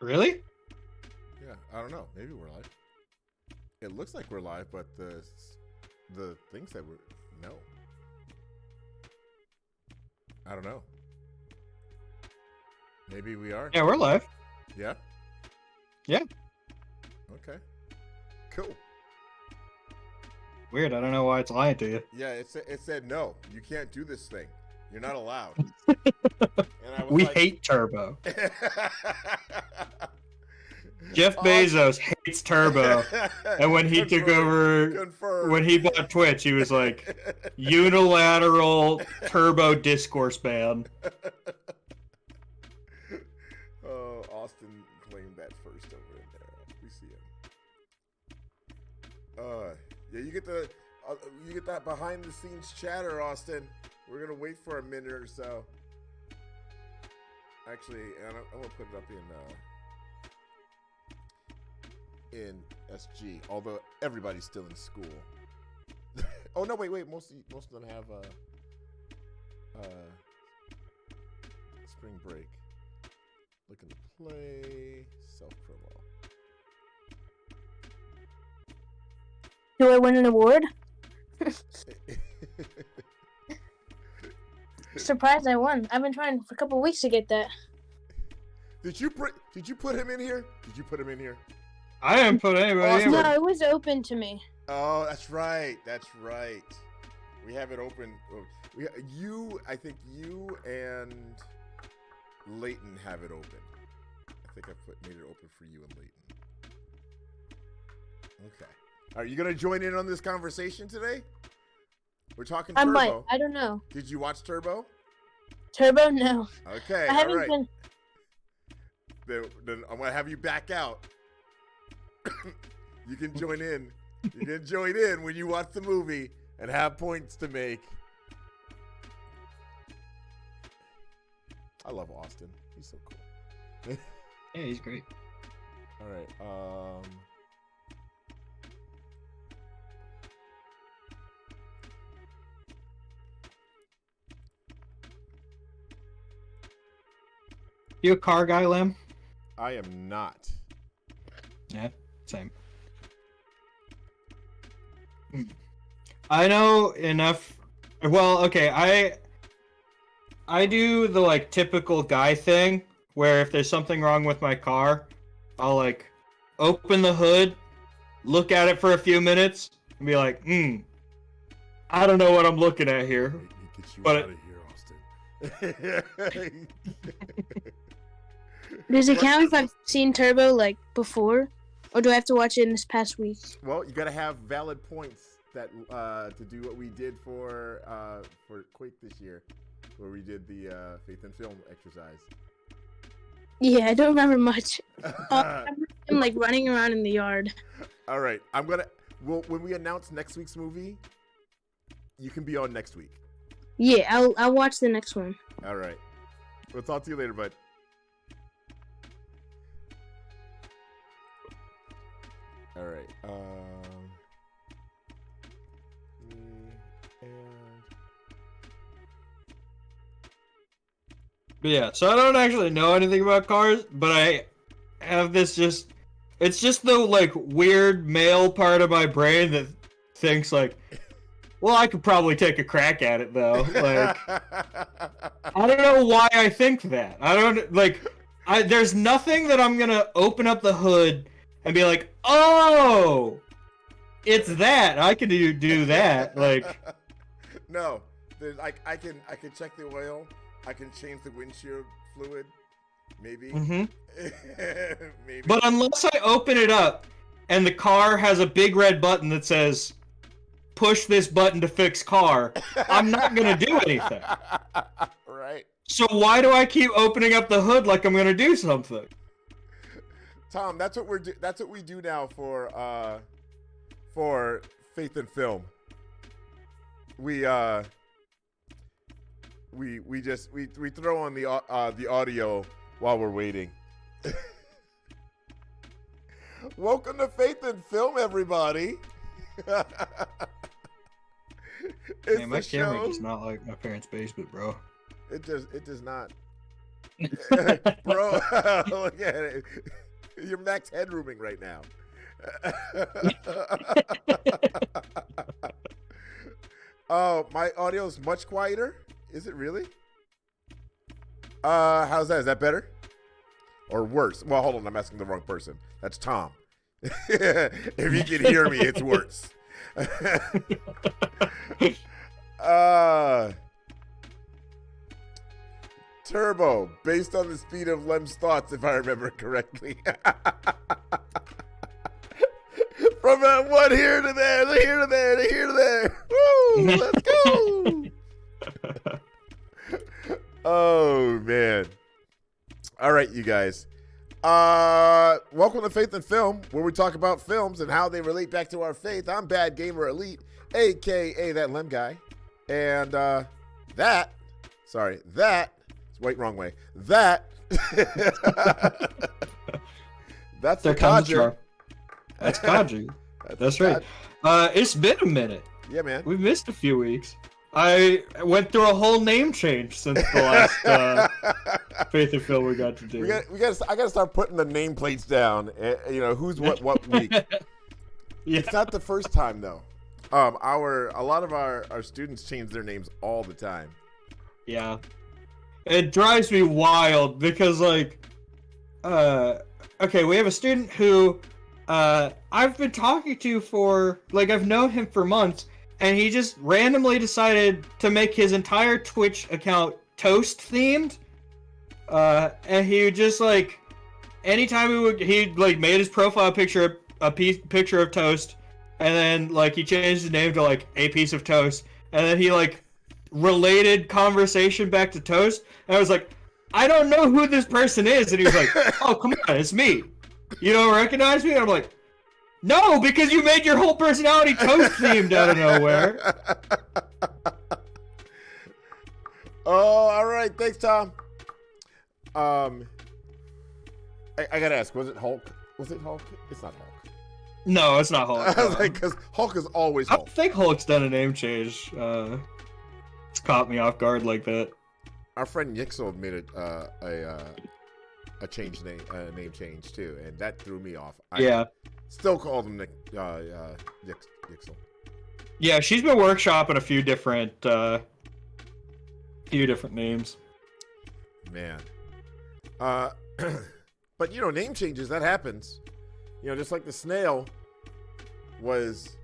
Really? Yeah, I don't know. Maybe we're live. It looks like we're live, but the thing said we're no. I don't know. Maybe we are. Yeah, we're live. Yeah. Yeah. Okay. Cool. Weird. I don't know why it's lying to you. Yeah, it said no. You can't do this thing. You're not allowed. And I was We like, hate Turbo. Jeff Bezos hates Turbo. And when he took over, Confirmed. when he bought Twitch, he was like, unilateral Turbo discourse ban. Oh, Austin claimed that first over in there. We see him. Yeah, you get that behind the scenes chatter, Austin. We're gonna wait for a minute or so. Actually, and I'm gonna put it up in SG. Although everybody's still in school. Oh no, wait. Most of them have spring break. Looking to play self-promo. Do I win an award? Surprised I won. I've been trying for a couple weeks to get that. Did you put him in here? Did you put him in here? I haven't put anybody in. No, it was open to me. Oh, that's right. We have it open. I think you and Leighton have it open. I think I made it open for you and Leighton. Okay. Are you gonna join in on this conversation today? We're talking Turbo. I might. I don't know. Did you watch Turbo? Turbo? No. Okay. I haven't all right. been. Then I'm gonna have you back out. You can join in. You can join in when you watch the movie and have points to make. I love Austin. He's so cool. Yeah, he's great. All right. You a car guy, Lim? I am not. Yeah, same. I know enough. Well, okay, I do the like typical guy thing where if there's something wrong with my car, I'll like open the hood, look at it for a few minutes, and be like, I don't know what I'm looking at here. He gets you But out of here, Austin. Does it count if I've seen Turbo like before, or do I have to watch it in this past week? Well, you gotta have valid points that to do what we did for Quake this year, where we did the Faith and Film exercise. Yeah, I don't remember much. I'm like running around in the yard. All right, when we announce next week's movie, you can be on next week. Yeah, I'll watch the next one. All right, we'll talk to you later, bud. All right. But yeah, so I don't actually know anything about cars, but I have this it's just the like weird male part of my brain that thinks like, well, I could probably take a crack at it though. Like, I don't know why I think that. I don't like, there's nothing that I'm gonna open up the hood and be like, oh, it's that. I can do that. Like, no, I can check the oil. I can change the windshield fluid, maybe. Maybe. But unless I open it up and the car has a big red button that says, push this button to fix car, I'm not going to do anything. Right. So why do I keep opening up the hood like I'm going to do something? Tom, that's what we do now for Faith and Film. We throw on the audio while we're waiting. Welcome to Faith and Film, everybody. Man, my camera does not like my parents' basement, bro. It does not. Bro, look at it. You're max headrooming right now. Oh, my audio is much quieter. Is it really? How's that? Is that better? Or worse? Well, hold on. I'm asking the wrong person. That's Tom. If you can hear me, it's worse. Turbo, based on the speed of Lem's thoughts, if I remember correctly. From one here to there, to here to there, to here to there. Woo! Let's go! Oh, man. All right, you guys. Welcome to Faith and Film, where we talk about films and how they relate back to our faith. I'm Bad Gamer Elite, a.k.a. that Lem guy. And wait, wrong way. That's the Kaji. That's Kaji. That's right. It's been a minute. Yeah, man. We've missed a few weeks. I went through a whole name change since the last Faith and Film we got to do. I gotta start putting the nameplates down. Who's what week. Yeah. It's not the first time though. A lot of our students change their names all the time. Yeah. It drives me wild because okay, we have a student who I've been talking to for I've known him for months, and he just randomly decided to make his entire Twitch account toast themed. And he would just anytime he made his profile picture a picture of toast, and then he changed his name to a piece of toast, and then he related conversation back to toast, and I was like, I don't know who this person is, and he was like, oh, come on, it's me. You don't recognize me? And I'm like, no, because you made your whole personality toast themed out of nowhere. Oh, all right, thanks, Tom. I gotta ask, was it Hulk? Was it Hulk? It's not Hulk. No, it's not Hulk. I was because Hulk is always Hulk. I don't think Hulk's done a name change. It's caught me off guard like that. Our friend Yixel made a name change too, and that threw me off. I still call him Yixel. Yeah, she's been workshopping a few different names. Man, but name changes, that happens. Just like the snail was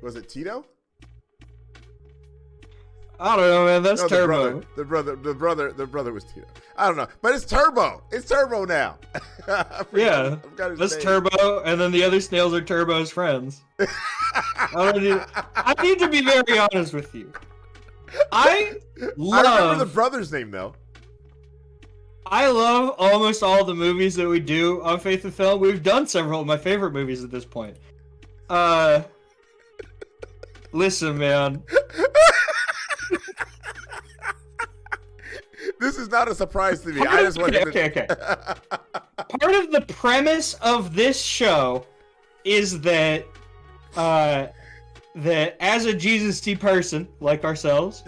it Tito? I don't know, man. That's Turbo. The brother was Tito. I don't know, but it's Turbo. It's Turbo now. Yeah, that's Turbo, and then the other snails are Turbo's friends. I need to be very honest with you. I remember the brother's name though. I love almost all the movies that we do on Faith and Film. We've done several of my favorite movies at this point. Listen, man. This is not a surprise to me. Okay. Part of the premise of this show is that that as a Jesus-y person like ourselves,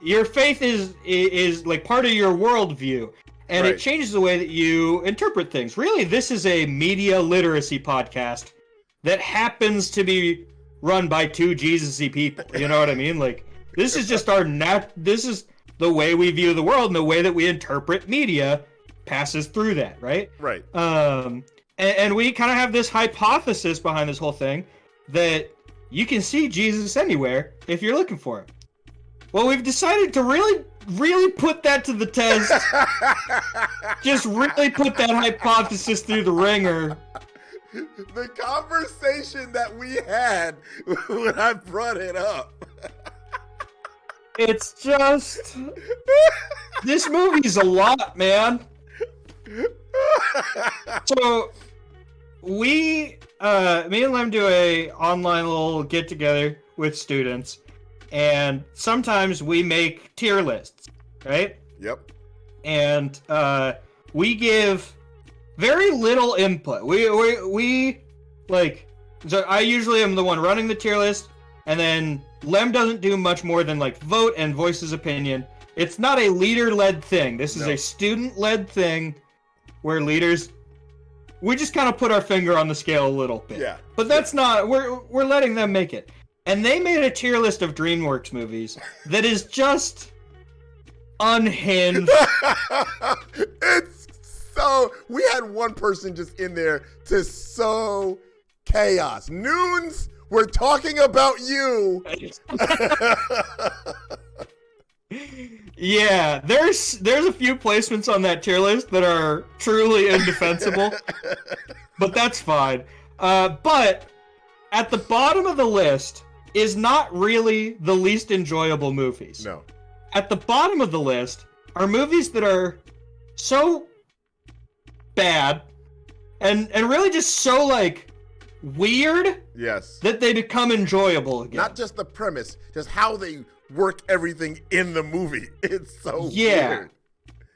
your faith is part of your worldview, and it changes the way that you interpret things. Really, this is a media literacy podcast that happens to be run by two Jesus-y people. You know what I mean? This is just this is the way we view the world, and the way that we interpret media passes through that, right? Right. And we kind of have this hypothesis behind this whole thing that you can see Jesus anywhere if you're looking for him. Well, we've decided to really put that to the test. Just really put that hypothesis through the ringer. The conversation that we had when I brought it up. It's just... This movie's a lot, man. So, me and Lem do a online little get-together with students, and sometimes we make tier lists, right? Yep. And we give very little input. So I usually am the one running the tier list, and then Lem doesn't do much more than vote and voice his opinion, It's not a leader-led thing. This is No. a student-led thing where leaders... We just kind of put our finger on the scale a little bit. Yeah. But that's not... We're letting them make it. And they made a tier list of DreamWorks movies that is just unhinged. It's so... We had one person just in there to sow chaos. Noons, we're talking about you. Yeah, there's a few placements on that tier list that are truly indefensible, but that's fine. But at the bottom of the list is not really the least enjoyable movies. No. At the bottom of the list are movies that are so bad and really just so like weird Yes. that they become enjoyable again. Not just the premise, just how they work everything in the movie. It's so Yeah. weird.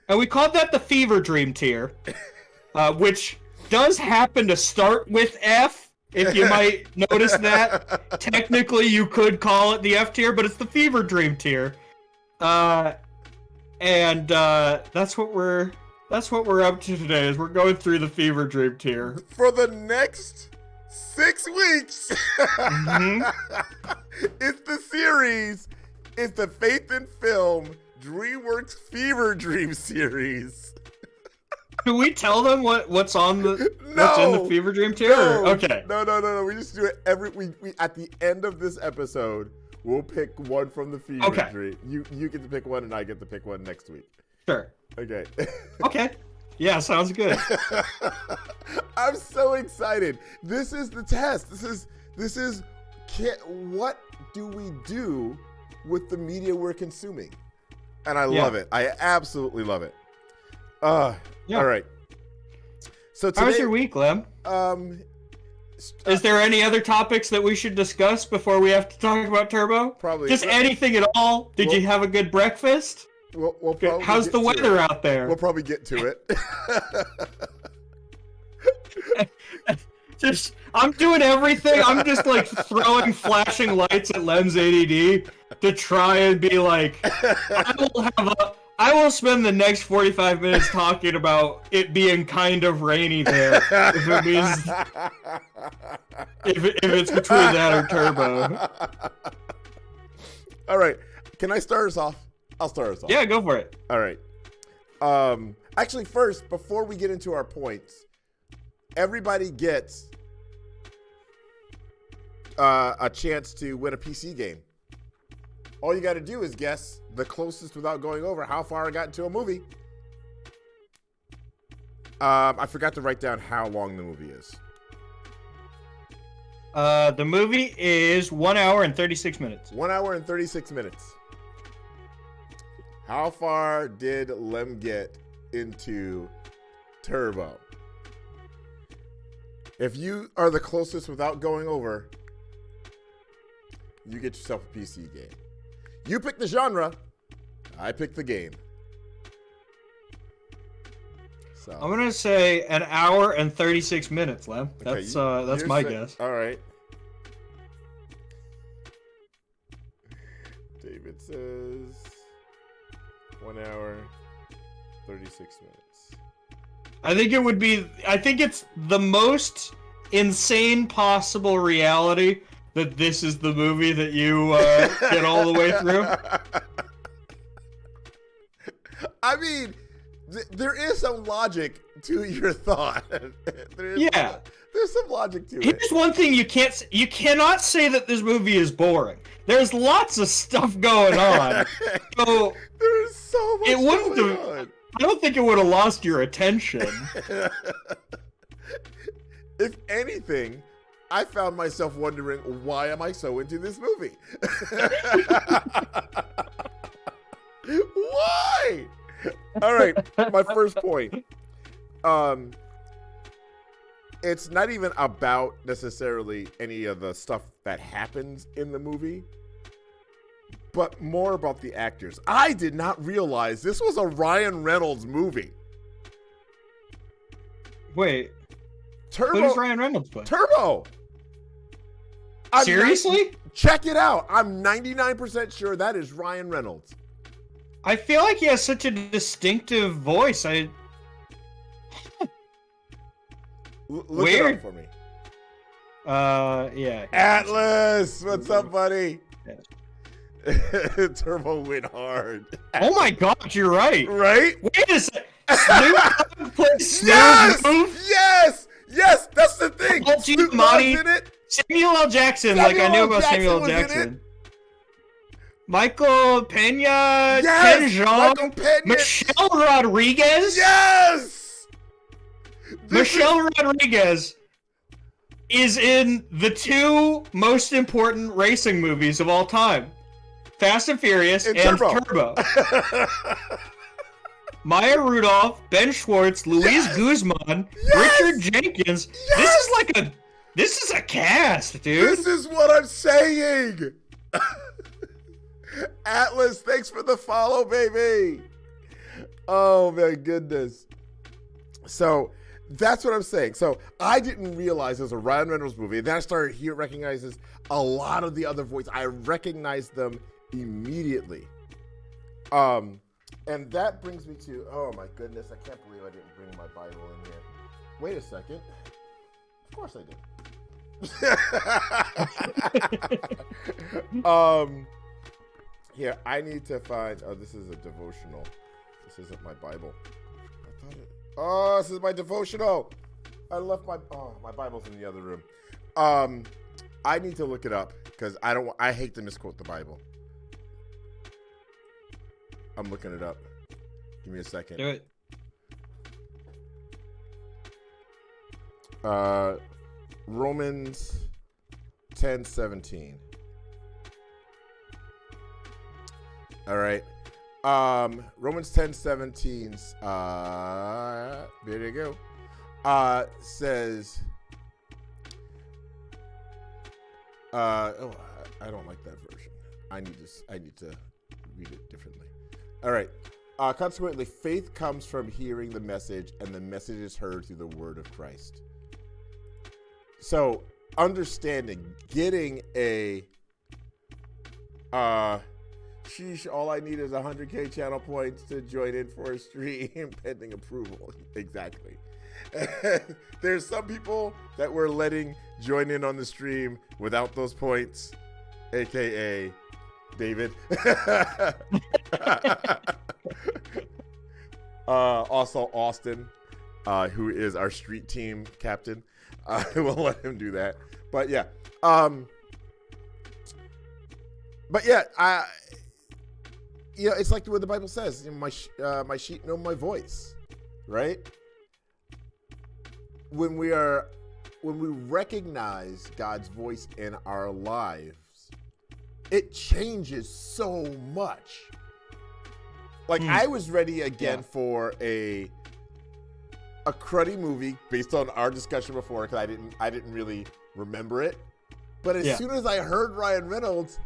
And we called that the Fever Dream tier, which does happen to start with F, if you might notice that. Technically, you could call it the F tier, but it's the Fever Dream tier. And that's what we're up to today, is we're going through the Fever Dream tier. For the next 6 weeks, Mhm. it's the series. It's the Faith in Film DreamWorks Fever Dream series. Do we tell them what's on the No. what's in the Fever Dream tier? No. Or- Okay. No. We just do it we at the end of this episode. We'll pick one from the Fever Okay. Dream. You get to pick one, and I get to pick one next week. Sure. Okay. Okay. Yeah, sounds good. I'm so excited. This is the test. This is what do we do with the media we're consuming? And I love it. I absolutely love it. Yeah. All right. So today, How was your week, Lem? Is there any other topics that we should discuss before we have to talk about Turbo? probably Just anything at all? Did Well- you have a good breakfast? we'll probably How's get the to weather it. out there? We'll probably get to it. I'm doing everything. I'm just like throwing flashing lights at Lem's ADD to try and be like, I will spend the next 45 minutes talking about it being kind of rainy there. If it means, if it's between that or Turbo. All right. Can I start us off? I'll start us off. Yeah, go for it. All right. Actually, first, before we get into our points, everybody gets a chance to win a PC game. All you got to do is guess the closest without going over how far I got into a movie. I forgot to write down how long the movie is. The movie is 1 hour and 36 minutes. 1 hour and 36 minutes. How far did Lem get into Turbo? If you are the closest without going over, you get yourself a PC game. You pick the genre, I pick the game. So I'm gonna say 1 hour and 36 minutes, Lem. okay, That's you my say- guess. All right. David says 1 hour, 36 minutes. I think it's the most insane possible reality that this is the movie that you get all the way through. I mean, there is some logic to your thought. Yeah. There's some logic to it. Here's one thing you cannot say that this movie is boring. There's lots of stuff going on. So There's so much It wouldn't going have- on. I don't think it would have lost your attention. If anything, I found myself wondering, why am I so into this movie? Why? All right, my first point. It's not even about necessarily any of the stuff that happens in the movie, but more about the actors. I did not realize this was a Ryan Reynolds movie. Wait, Turbo. who does Ryan Reynolds play? Turbo. I'm Seriously? Check it out. I'm 99% sure that is Ryan Reynolds. I feel like he has such a distinctive voice. Look Weird. it up for me. Yeah. Atlas, what's up, buddy? Yeah. Turbo went hard. Oh my god, you're right. Right? Wait a second. Snoop Dogg plays Snoop Yes! Dogg? Yes! Yes! That's the thing! Paul Snoop Giamatti. Dogg's in it! Samuel L. Jackson. Like, I Samuel knew L. about Jackson Samuel L. was in Jackson. Michael Pena. Yes! Ken Jeong. Michael Pena. Michelle Rodriguez. Yes! Michelle Rodriguez is in the 2 most important racing movies of all time. Fast and Furious and Turbo. Maya Rudolph, Ben Schwartz, Luis Guzman, Richard Jenkins. Yes! This is a cast, dude. This is what I'm saying! Atlas, thanks for the follow, baby! Oh my goodness. So, that's what I'm saying. So, I didn't realize it was a Ryan Reynolds movie. And then I started recognizing a lot of the other voices. I recognized them immediately. And that brings me to, oh my goodness, I can't believe I didn't bring my Bible in here. Wait a second. Of course I did. Here, I need to find, oh, this is a devotional. This isn't my Bible. Oh, this is my devotional. I left my Bible's in the other room. I need to look it up because I hate to misquote the Bible. I'm looking it up. Give me a second. Do it. Romans 10:17. All right. Romans 10:17. There you go. Says. I don't like that version. I need to read it differently. All right. Consequently, faith comes from hearing the message, and the message is heard through the word of Christ. So, understanding, getting a, sheesh, all I need is 100K channel points to join in for a stream pending approval. Exactly. There's some people that we're letting join in on the stream without those points, aka David. Also Austin, who is our street team captain. We'll let him do that. But yeah. It's like what the Bible says. My sheep know my voice, right? When we recognize God's voice in our lives, it changes so much. Like I was ready again for a cruddy movie based on our discussion before because I didn't really remember it. But as soon as I heard Ryan Reynolds,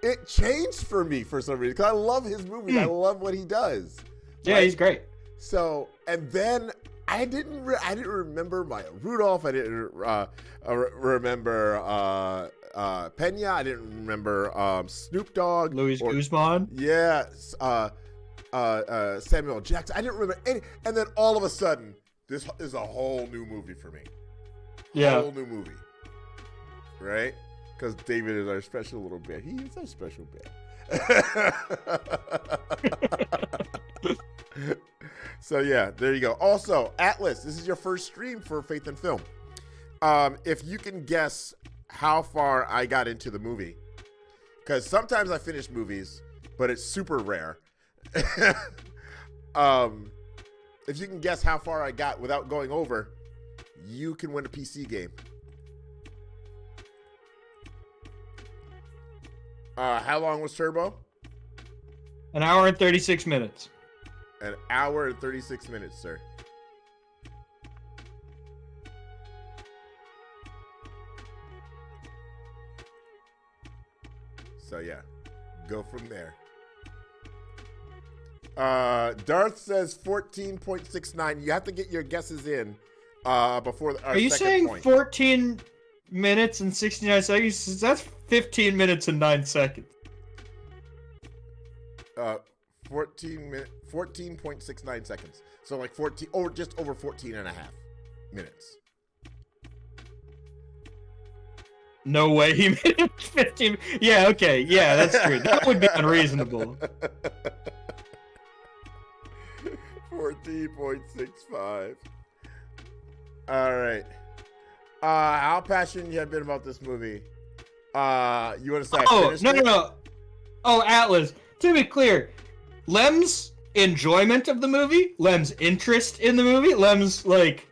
it changed for me for some reason because I love his movies. I love what he does. Yeah, right? he's great. So, and then I didn't remember Maya Rudolph. I didn't remember Pena. I didn't remember Snoop Dogg. Luis Guzman. Yes. Samuel Jackson. I didn't remember any. And then all of a sudden, this is a whole new movie for me. Yeah. Whole new movie. Right? Because David is our special little bear. He is our special bear. So yeah, there you go. Also, Atlas, this is your first stream for Faith and Film. If you can guess how far I got into the movie, because sometimes I finish movies, but it's super rare. If you can guess how far I got without going over, you can win a PC game. How long was Turbo? An hour and 36 minutes. An hour and 36 minutes, sir. So yeah, go from there. Darth says 14.69. You have to get your guesses in before our Are you second saying point. 14 minutes and 69 seconds? That's 15 minutes and 9 seconds. 14.69 seconds. So like 14, or just over 14 and a half minutes. No way he made it 15. Yeah, okay. Yeah, that's true. That would be unreasonable. 14.65. All right. How passionate you have been about this movie? You want to say? Oh, no. Oh, Atlas. To be clear, Lem's enjoyment of the movie, Lem's interest in the movie, Lem's like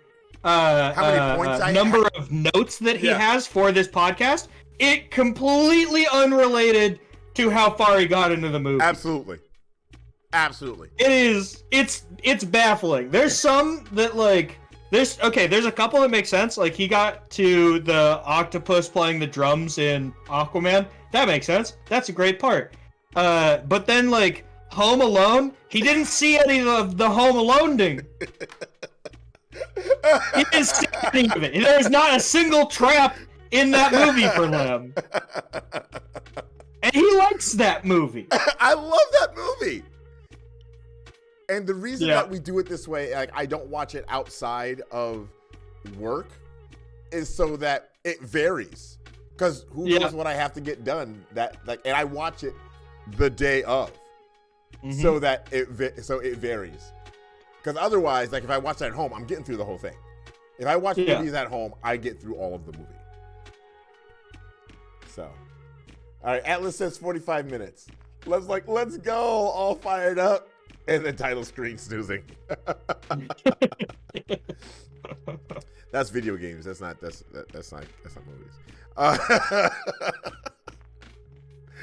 How many points number of notes that he has for this podcast, it completely unrelated to how far he got into the movie. Absolutely. It's baffling. There's some that like there's a couple that make sense. Like he got to the octopus playing the drums in Aquaman. That makes sense. That's a great part. But then like Home Alone, he didn't see any of the Home Alone ding. He didn't see any of it. There's not a single trap in that movie for Lem. And he likes that movie. I love that movie. And the reason that we do it this way, like I don't watch it outside of work, is so that it varies. Because who knows what I have to get done and I watch it the day of, so that it varies. Because otherwise, like if I watch it at home, I'm getting through the whole thing. If I watch movies at home, I get through all of the movie. So, all right, Atlas says 45 minutes. Let's go, all fired up. And the title screen snoozing. That's video games. That's not movies.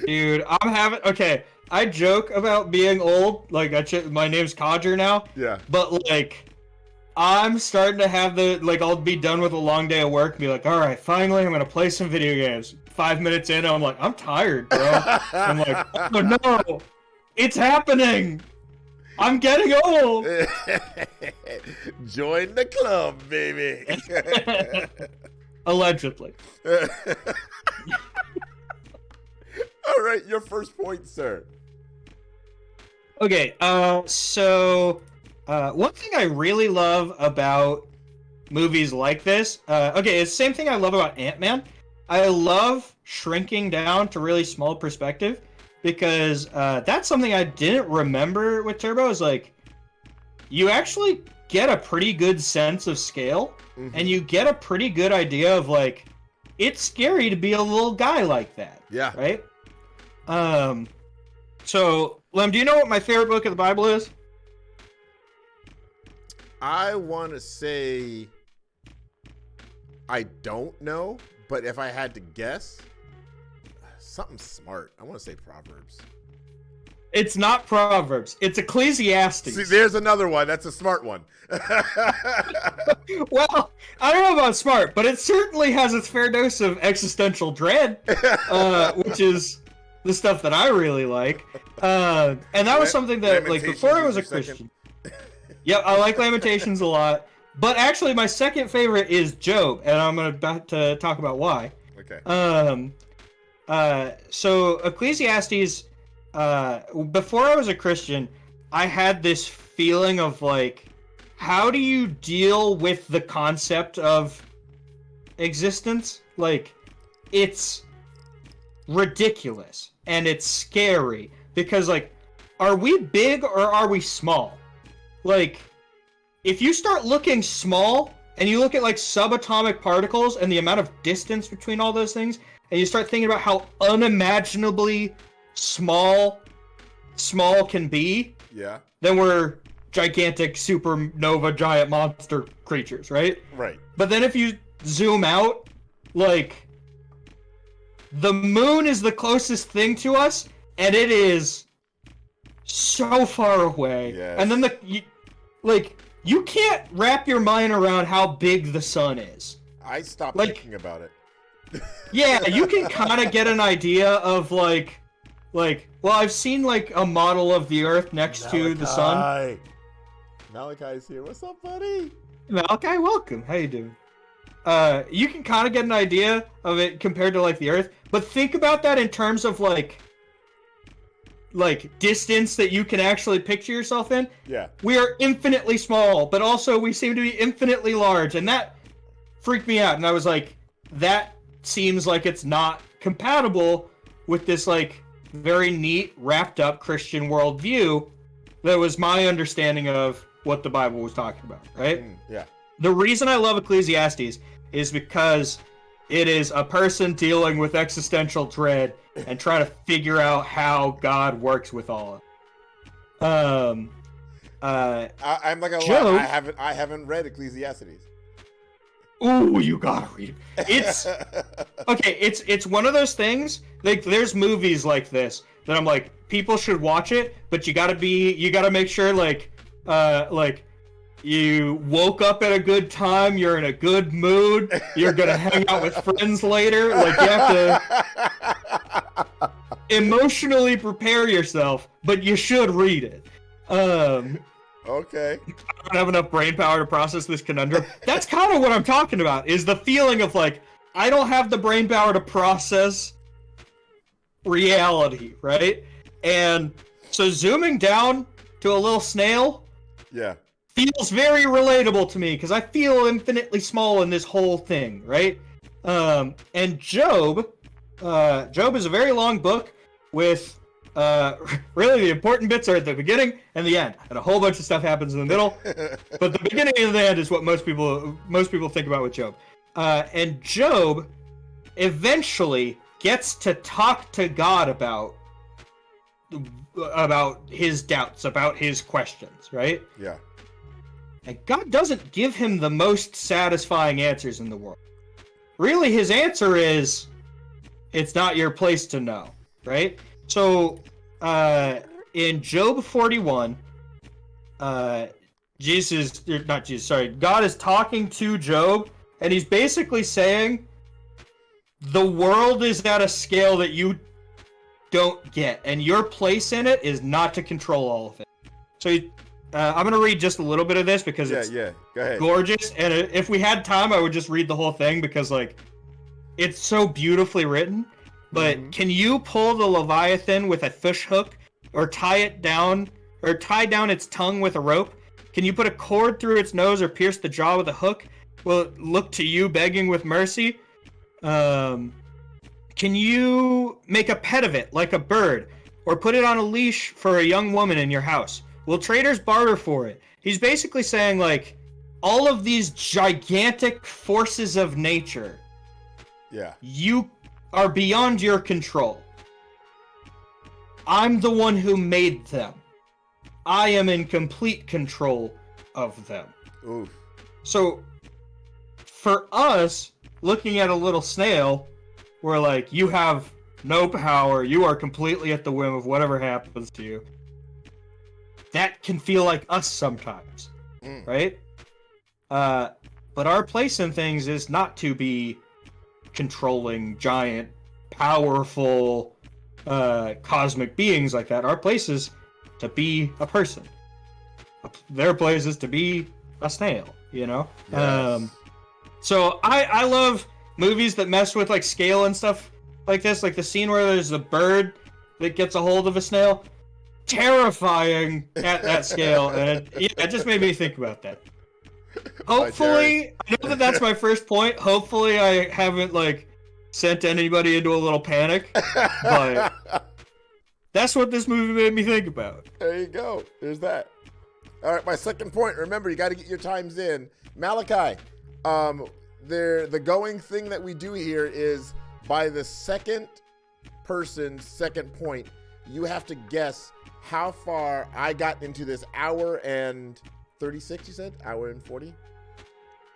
Dude, I joke about being old. Like my name's Codger now. Yeah. But like, I'm starting to have I'll be done with a long day of work and be like, all right, finally I'm gonna play some video games. 5 minutes in, I'm like, I'm tired, bro. I'm like, oh no, it's happening. I'm getting old. Join the club, baby. Allegedly. All right, your first point, sir. Okay, so one thing I really love about movies like this, it's the same thing I love about Ant-Man. I love shrinking down to really small perspective. Because that's something I didn't remember with Turbo, is like, you actually get a pretty good sense of scale, and you get a pretty good idea of, like, it's scary to be a little guy like that. Yeah. Right? So, Lem, do you know what my favorite book of the Bible is? I want to say I don't know, but if I had to guess... something smart. I want to say Proverbs. It's not Proverbs. It's Ecclesiastes. See, there's another one. That's a smart one. Well, I don't know about smart, but it certainly has its fair dose of existential dread, which is the stuff that I really like. And that was something that, like, before I was a Christian. Yep, I like Lamentations a lot. But actually, my second favorite is Job, and I'm about to talk about why. Okay. So Ecclesiastes, before I was a Christian, I had this feeling of like, how do you deal with the concept of existence? Like, it's ridiculous and it's scary because like, are we big or are we small? Like, if you start looking small and you look at like subatomic particles and the amount of distance between all those things, and you start thinking about how unimaginably small can be, then we're gigantic supernova giant monster creatures, right? Right. But then if you zoom out, like, the moon is the closest thing to us, and it is so far away. Yes. And then you can't wrap your mind around how big the sun is. I stopped thinking about it. Yeah, you can kind of get an idea of like, well, I've seen like a model of the Earth next to the sun. Malachi's here. What's up, buddy? Malachi, welcome. How you doing? You can kind of get an idea of it compared to like the Earth, but think about that in terms of like, like distance that you can actually picture yourself in, Yeah. we are infinitely small, but also we seem to be infinitely large, and that freaked me out. And I was like, that seems like it's not compatible with this like very neat, wrapped up Christian worldview that was my understanding of what the Bible was talking about, right? Yeah. The reason I love Ecclesiastes is because it is a person dealing with existential dread and trying to figure out how God works with all of it. I'm not gonna Job, lie. I haven't read Ecclesiastes. ooh, you gotta read it. It's okay. It's one of those things. Like there's movies like this that I'm like, people should watch it, but you gotta make sure like you woke up at a good time, you're in a good mood, you're gonna hang out with friends later. Like you have to emotionally prepare yourself, but you should read it. Okay. I don't have enough brain power to process this conundrum. That's kind of what I'm talking about, is the feeling of like, I don't have the brain power to process reality, right? And so zooming down to a little snail Yeah. feels very relatable to me because I feel infinitely small in this whole thing, right? And Job is a very long book with really the important bits are at the beginning and the end, and a whole bunch of stuff happens in the middle. But the beginning and the end is what most people think about with Job. And Job eventually gets to talk to God about his doubts, about his questions, right? Yeah. And God doesn't give him the most satisfying answers in the world. Really, his answer is, it's not your place to know, right? So, in Job 41, God is talking to Job, and he's basically saying, the world is at a scale that you don't get, and your place in it is not to control all of it. So, I'm going to read just a little bit of this because it's Go ahead. gorgeous, and if we had time, I would just read the whole thing because, like, it's so beautifully written. But can you pull the Leviathan with a fish hook, or tie down its tongue with a rope? Can you put a cord through its nose or pierce the jaw with a hook? Will it look to you begging with mercy? Can you make a pet of it like a bird, or put it on a leash for a young woman in your house? Will traders barter for it? He's basically saying, like, all of these gigantic forces of nature, you are beyond your control. I'm the one who made them. I am in complete control of them. Oof. So, for us, looking at a little snail, we're like, you have no power, you are completely at the whim of whatever happens to you. That can feel like us sometimes, right? But our place in things is not to be controlling, giant, powerful, cosmic beings like that. Our place is to be a person. Their place is to be a snail, you know? Yes. So I love movies that mess with like scale and stuff like this, like the scene where there's a bird that gets a hold of a snail. Terrifying at that scale, and it just made me think about that. Hopefully, I know that's my first point. Hopefully, I haven't like sent anybody into a little panic, but that's what this movie made me think about. There you go. There's that. All right, my second point. Remember, you got to get your times in. Malachi, the going thing that we do here is by the second person's second point, you have to guess how far I got into this hour and 36, you said? Hour and 40?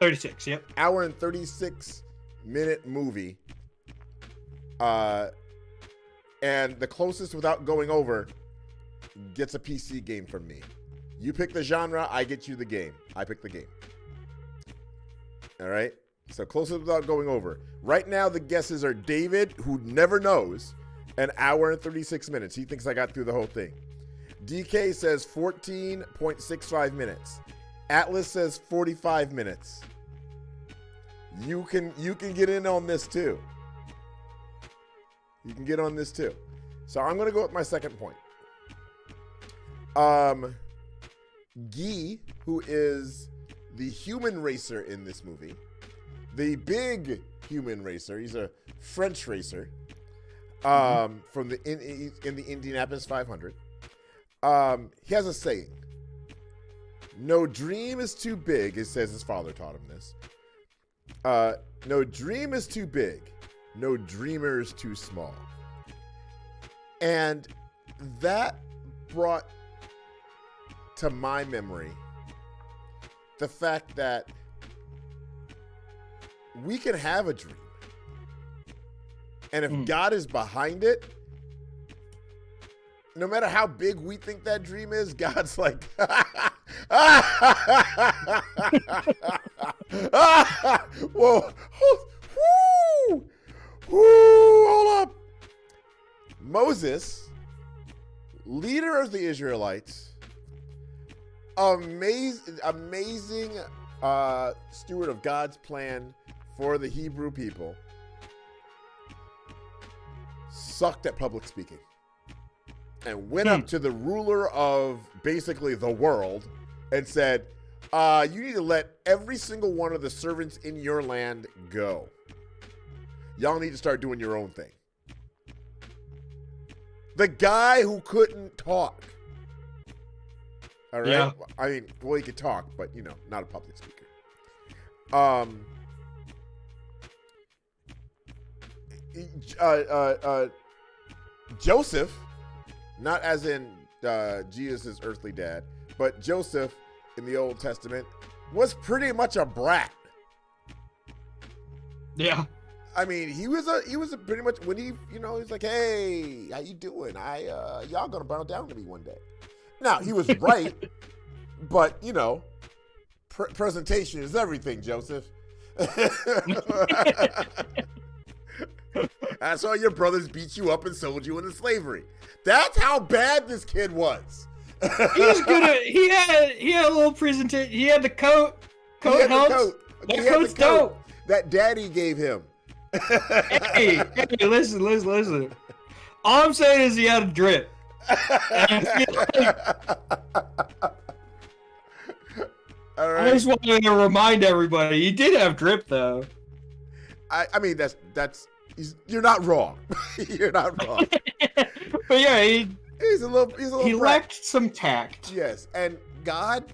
36, yep. Hour and 36 minute movie. And the closest without going over gets a PC game from me. You pick the genre, I get you the game. I pick the game. All right? So closest without going over. Right now, the guesses are David, who never knows, an hour and 36 minutes. He thinks I got through the whole thing. DK says 14.65 minutes. Atlas says 45 minutes. You can get in on this too. You can get on this too. So I'm going to go with my second point. Guy, who is the human racer in this movie, the big human racer. He's a French racer. From the in the Indianapolis 500. He has a saying. No dream is too big. It says his father taught him this. No dream is too big. No dreamer is too small. And that brought to my memory the fact that we can have a dream. And if God is behind it, no matter how big we think that dream is, God's like, whoa, hold up. Moses, leader of the Israelites, amazing steward of God's plan for the Hebrew people, sucked at public speaking and went up to the ruler of basically the world and said, you need to let every single one of the servants in your land go. Y'all need to start doing your own thing. The guy who couldn't talk. All right. Yeah. I mean, well, he could talk, but not a public speaker. Joseph, not as in Jesus' earthly dad, but Joseph in the Old Testament was pretty much a brat. Yeah. I mean, he was a pretty much when he's like, hey, how you doing? Y'all gonna bow down to me one day. Now he was right, but presentation is everything, Joseph. That's why your brothers beat you up and sold you into slavery. That's how bad this kid was. He was good at. He had a little presentation. He had the coat. Coat helps. That coat's dope. That daddy gave him. hey, listen. All I'm saying is he had a drip. All right. I just wanted to remind everybody he did have drip though. I mean you're not wrong. You're not wrong. But yeah, he's a little he lacked some tact. Yes, and God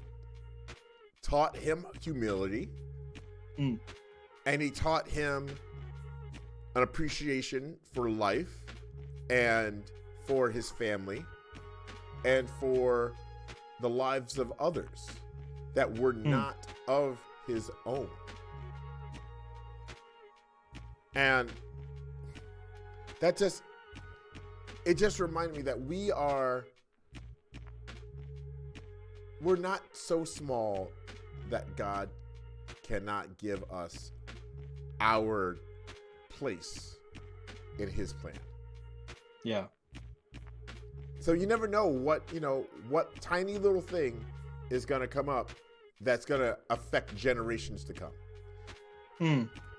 taught him humility. And he taught him an appreciation for life and for his family and for the lives of others that were not of his own. And it just reminded me that we're not so small that God cannot give us our place in his plan. Yeah. So you never know what tiny little thing is going to come up that's going to affect generations to come.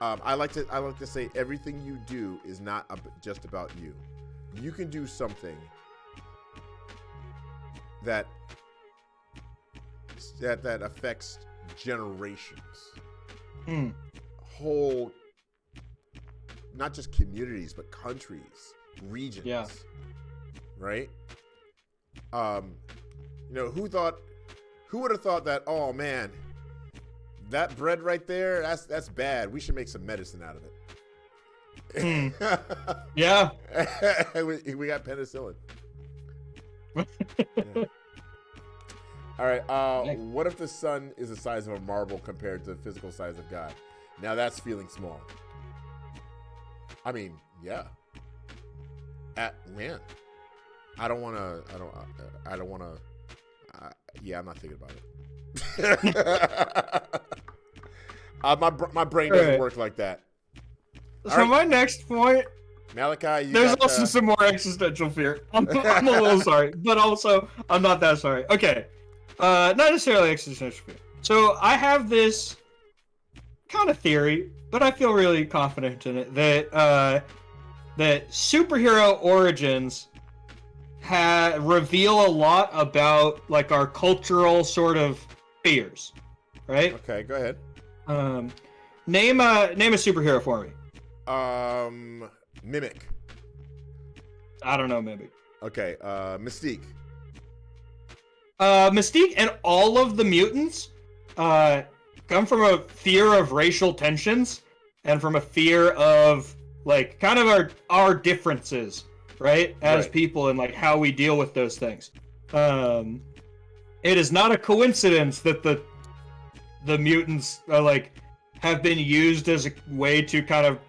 I like to say everything you do is not just about you. You can do something that affects generations. Whole, not just communities, but countries, regions. Yeah. Right? Who would have thought that, oh man, that bread right there, that's bad. We should make some medicine out of it. Yeah. we got penicillin. Yeah. All right. What if the sun is the size of a marble compared to the physical size of God? Now that's feeling small. I mean, yeah. Man, I don't want to. Yeah, I'm not thinking about it. My brain doesn't work like that. So my next point. Malachi, there's also some more existential fear. I'm a little sorry, but also I'm not that sorry. Okay. Not necessarily existential fear. So I have this kind of theory, but I feel really confident in it that superhero origins reveal a lot about like our cultural sort of fears, right? Okay, go ahead. Name a superhero for me. Mimic. I don't know, maybe. Okay, Mystique. Mystique and all of the mutants come from a fear of racial tensions and from a fear of like kind of our differences, right? As Right. people and like how we deal with those things. It is not a coincidence that the mutants like have been used as a way to kind of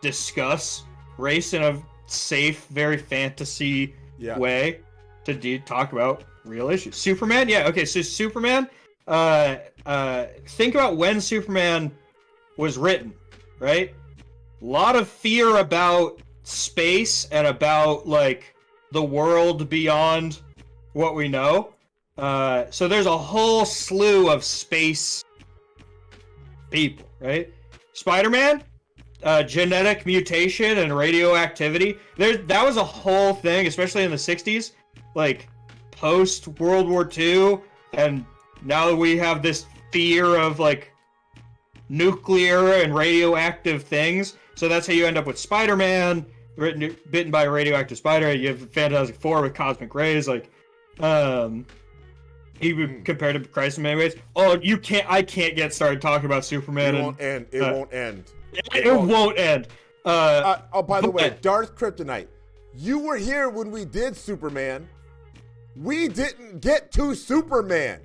discuss race in a safe, very fantasy Yeah. way to talk about real issues. Superman, yeah, okay, so Superman, think about when Superman was written, right? A lot of fear about space and about like the world beyond what we know. So there's a whole slew of space people, right? Spider-Man, genetic mutation and radioactivity. That was a whole thing, especially in the 60s, like post World War II, and now we have this fear of like nuclear and radioactive things. So that's how you end up with Spider-Man bitten by a radioactive spider. You have Fantastic Four with cosmic rays, like he would compare to Christ in many ways. Oh, I can't get started talking about Superman. It won't end. It won't end. It won't end. By the way, but- Darth Kryptonite, you were here when we did Superman. We didn't get to Superman.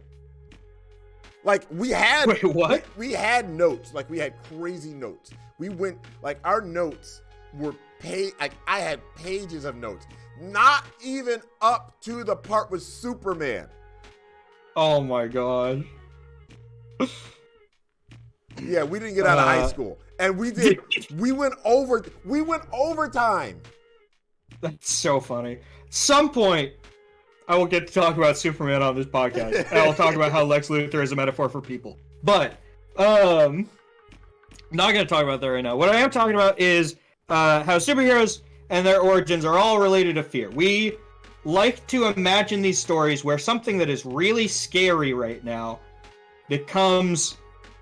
Like we had Wait, what? We had notes. Like we had crazy notes. We went like our notes were like I had pages of notes. Not even up to the part with Superman. Oh my god. Yeah, we didn't get out of high school. And we did we went overtime. That's so funny. Some point, I will get to talk about Superman on this podcast. And I'll talk about how Lex Luthor is a metaphor for people. But, not going to talk about that right now. What I am talking about is how superheroes and their origins are all related to fear. We like to imagine these stories where something that is really scary right now becomes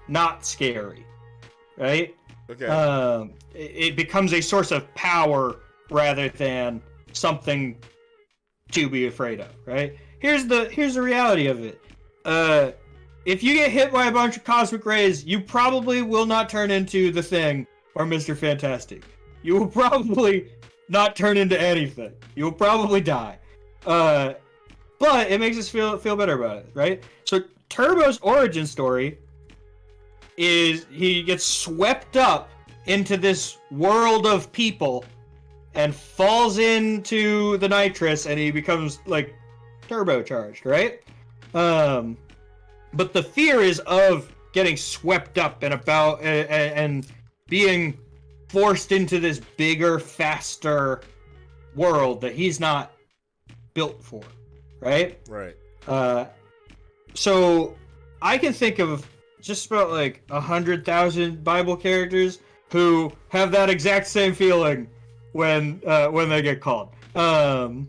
not scary, right? Okay. It becomes a source of power rather than something to be afraid of, right? Here's the reality of it. If you get hit by a bunch of cosmic rays, you probably will not turn into the Thing or Mr. Fantastic. You will probably not turn into anything. You will probably die. But it makes us feel better about it, right? So Turbo's origin story is he gets swept up into this world of people and falls into the nitrous and he becomes like turbocharged, right? But the fear is of getting swept up and about and being forced into this bigger, faster world that he's not built for, right? Right. So I can think of just about like 100,000 Bible characters who have that exact same feeling when they get called. I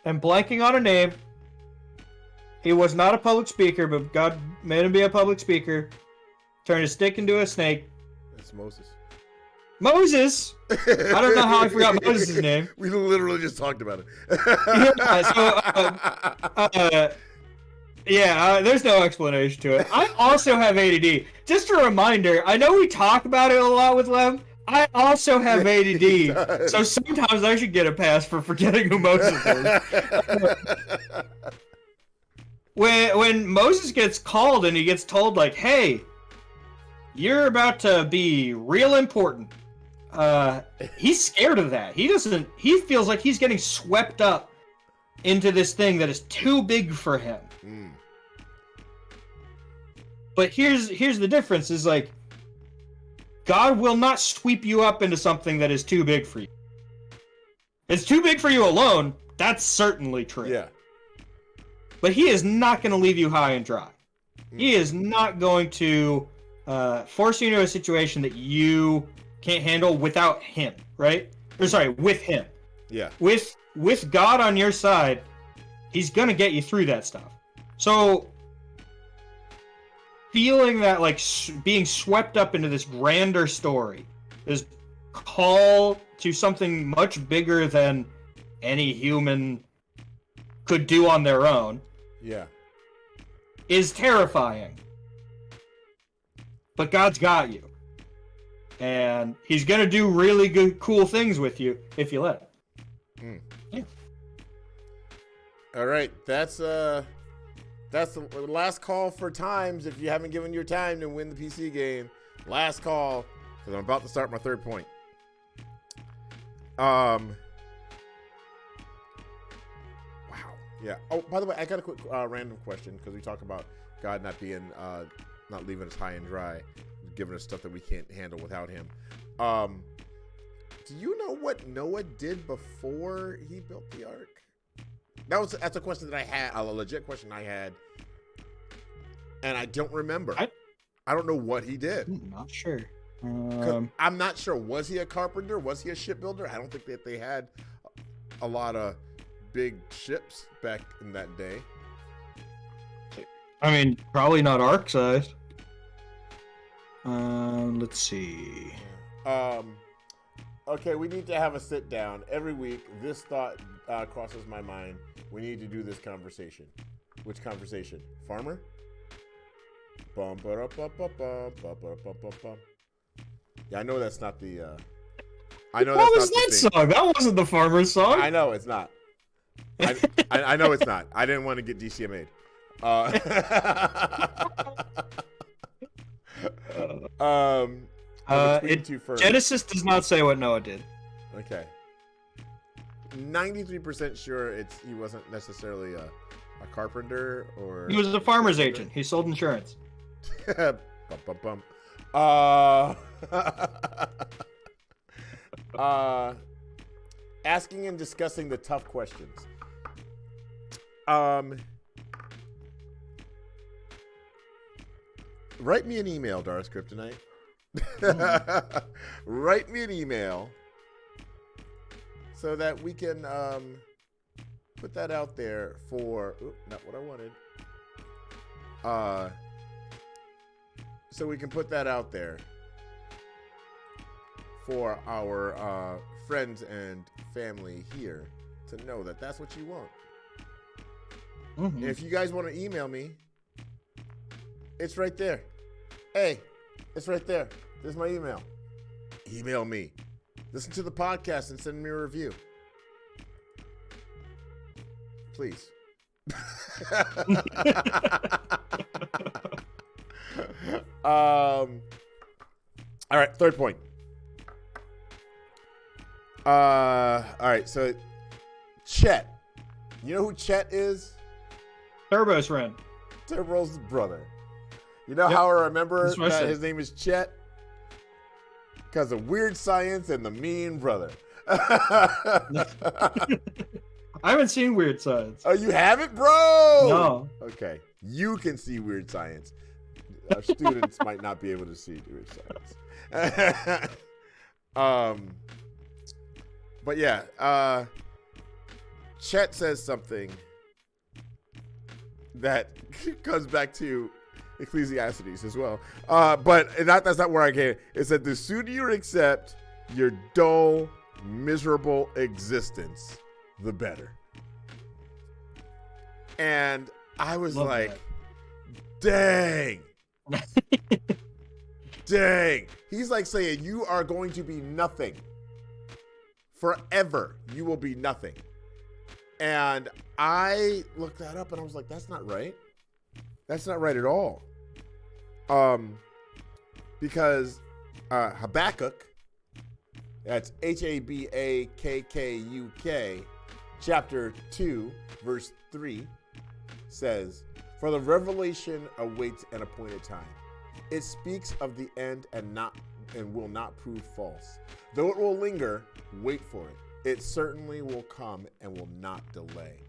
am blanking on a name. He was not a public speaker, but God made him be a public speaker. Turned a stick into a snake. That's Moses. Moses! I don't know how I forgot Moses' name. We literally just talked about it. There's no explanation to it. I also have ADD. Just a reminder, I know we talk about it a lot with Lem. I also have ADD, so sometimes I should get a pass for forgetting who Moses is. When Moses gets called and he gets told, like, hey, you're about to be real important, he's scared of that. He feels like he's getting swept up into this thing that is too big for him. Mm. But here's the difference is like God will not sweep you up into something that is too big for you. It's too big for you alone. That's certainly true. Yeah. But he is not going to leave you high and dry. He is not going to force you into a situation that you can't handle without him, right? Or sorry, with him. Yeah. With God on your side, he's gonna get you through that stuff. So feeling that like being swept up into this grander story, this call to something much bigger than any human could do on their own, Yeah. is terrifying. But God's got you. And he's gonna do really good, cool things with you if you let him. Yeah. All right. That's the last call for times. If you haven't given your time to win the PC game, last call, because I'm about to start my third point. Wow. Yeah. Oh, by the way, I got a quick random question, because we talk about God not being not leaving us high and dry, giving us stuff that we can't handle without him. Do you know what Noah did before he built the ark? That's a question that I had, a legit question I had, and I don't remember. I don't know what he did. I'm not sure. I'm not sure. Was he a carpenter? Was he a shipbuilder? I don't think that they had a lot of big ships back in that day. I mean, probably not arc size. Let's see. Okay, we need to have a sit down every week. This thought crosses my mind. We need to do this conversation. Which conversation? Farmer? Bum, ba-da-bum, bum, ba-ba-bum. Yeah, I know that's not the. I know What that's was not that the thing. song? That wasn't the farmer's song. I know it's not. I know it's not. I didn't want to get DCMA'd. Between two firms. Genesis does not say what Noah did. Okay. 93% sure he wasn't necessarily a carpenter or. He was a farmer's agent. He sold insurance. Bum, bum, bum. Asking and discussing the tough questions. Write me an email, Darius Kryptonite. Write me an email so that we can put that out there for. Not what I wanted. So we can put that out there for our friends and family here to know that that's what you want. Mm-hmm. If you guys want to email me, it's right there. Hey, it's right there. There's my email. Email me. Listen to the podcast and send me a review. Please. All right, third point. All right, so Chet. You know who Chet is? Turbo's friend. Turbo's brother. You know Yep. how I remember That's what I that said. his name is Chet? Because of Weird Science and the Mean Brother. I haven't seen Weird Science. Oh, you haven't, bro? No. Okay. You can see Weird Science. Our students might not be able to see Weird Science. But yeah, Chet says something that comes back to Ecclesiastes as well. But that's not where I came. It said, the sooner you accept your dull, miserable existence, the better. And I was Love like, dang. Dang. He's like saying, you are going to be nothing. Forever, you will be nothing. And I looked that up and I was like, that's not right. That's not right at all. Because Habakkuk, that's Habakkuk, chapter 2, verse 3, says, for the revelation awaits an appointed time. It speaks of the end and will not prove false. Though it will linger, wait for it. It certainly will come and will not delay.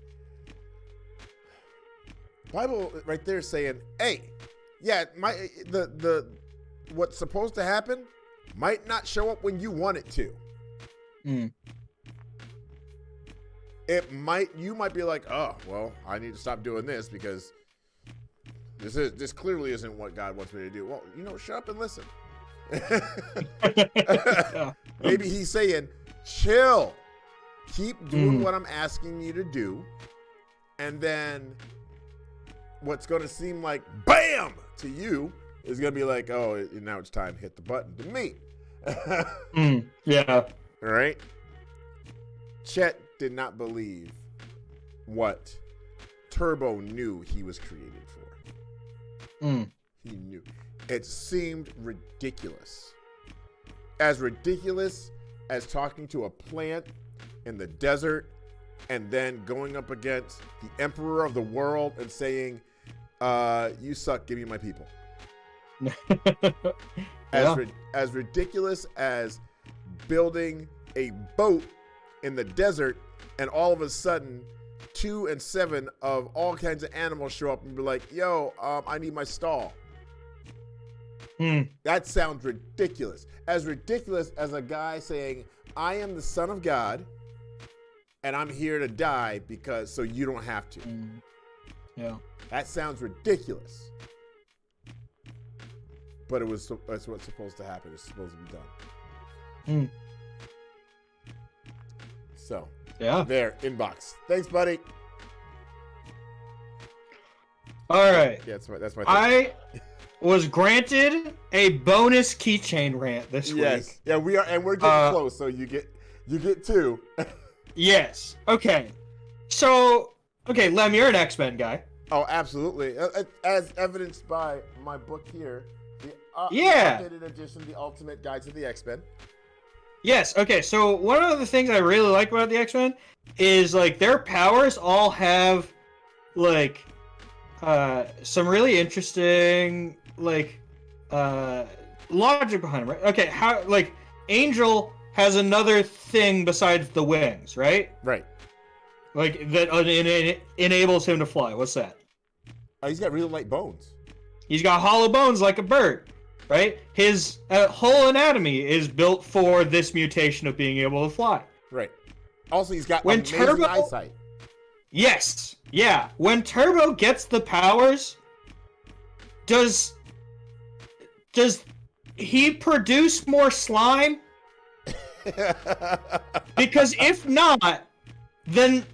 Bible right there is saying, hey, yeah, the what's supposed to happen might not show up when you want it to. Mm. You might be like, oh, well, I need to stop doing this because this clearly isn't what God wants me to do. Well, shut up and listen. Maybe he's saying, chill, keep doing what I'm asking you to do, and then what's going to seem like bam to you is going to be like, oh, now it's time to hit the button to me. Yeah. All right. Chet did not believe what Turbo knew he was created for. He knew. It seemed ridiculous. As ridiculous as talking to a plant in the desert and then going up against the emperor of the world and saying, you suck, give me my people. As ridiculous as building a boat in the desert and all of a sudden 2 and 7 of all kinds of animals show up and be like, yo, I need my stall. That sounds ridiculous. As ridiculous as a guy saying, I am the son of God and I'm here to die so you don't have to. Yeah. That sounds ridiculous. But that's what's supposed to happen. It's supposed to be done. So, yeah. There, inbox. Thanks, buddy. All right. Yeah, that's my thing. I was granted a bonus keychain rant this week. Yeah, we are, and we're getting close. So you get 2. Yes. Okay. So, Lem, you're an X-Men guy. Oh, absolutely. As evidenced by my book here, the updated edition, The Ultimate Guide to the X-Men. Yes. Okay. So one of the things I really like about the X-Men is like their powers all have like some really interesting like logic behind them. Right? Okay. How like Angel has another thing besides the wings, right? Right. Like that enables him to fly. What's that? He's got really light bones. He's got hollow bones like a bird. Right? His whole anatomy is built for this mutation of being able to fly. Right. Also, he's got amazing eyesight. Yes. Yeah. When Turbo gets the powers, does he produce more slime? Because if not, then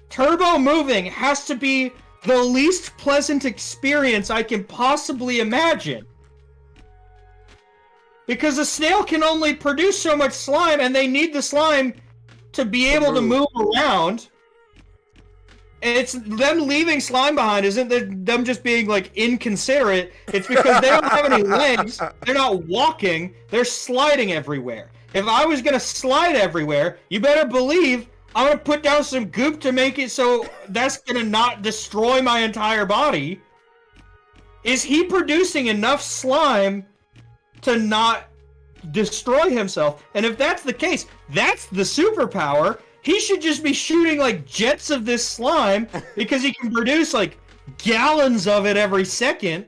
Turbo moving has to be the least pleasant experience I can possibly imagine. Because a snail can only produce so much slime, and they need the slime to be able to move around. And it's them leaving slime behind isn't them just being, like, inconsiderate. It's because they don't have any legs, they're not walking, they're sliding everywhere. If I was gonna slide everywhere, you better believe I'm gonna put down some goop to make it so that's gonna not destroy my entire body. Is he producing enough slime to not destroy himself? And if that's the case, that's the superpower. He should just be shooting like jets of this slime because he can produce like gallons of it every second.